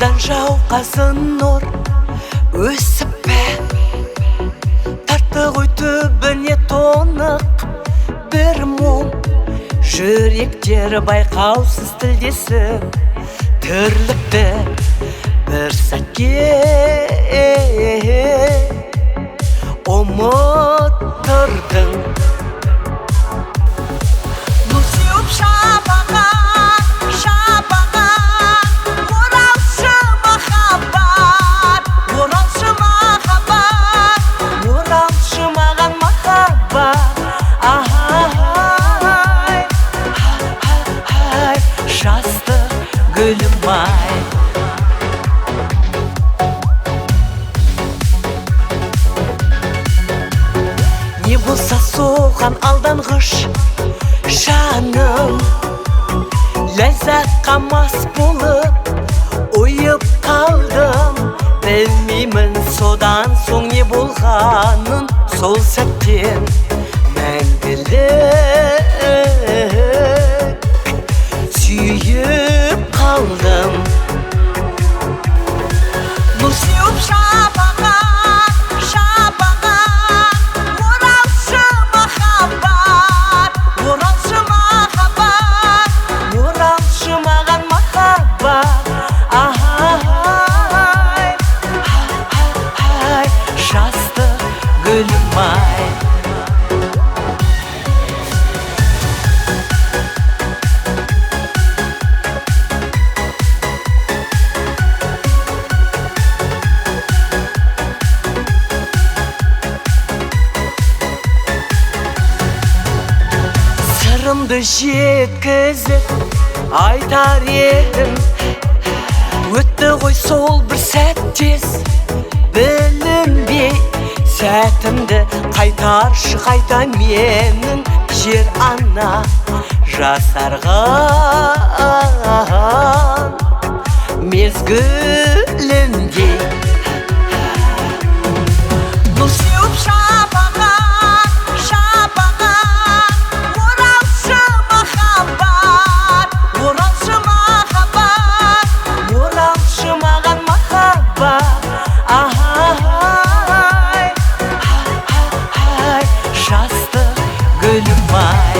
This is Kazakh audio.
Шудан жауқасын нұр өсіп бе, тартты ғой түбіне тонық бір мұң. Жүректер байқаусыз тілдесіп тірлікті бір сәтке ұмыттырдың. Бұл сеуіп шапағат, оралшы махаббат, оралшы махаббат, оралшы маған махаббат. Ай, жастық гүлім ай. Не болса соған алданғыш жаным, ләззатқа мас болып ойып қалдым. Білмеймін содан соң не болғанын, сол сәттен мәңгілік сүйіп қалдым. Бұл сеуіп шапағат, оралшы махаббат, оралшы махаббат, оралшы маған махаббат. Ай, жастық гүлім ай. Сырымды жеткізіп айтар едім, өтті ғой сол бір сәттес білінбей. Сәтімді қайтаршы қайта менің жер ана жасарған мезгілімдей. Бұл сеуіп шапағат, оралшы махаббат, оралшы махаббат, оралшы маған махаббат. Ай, жастық гүлім ай.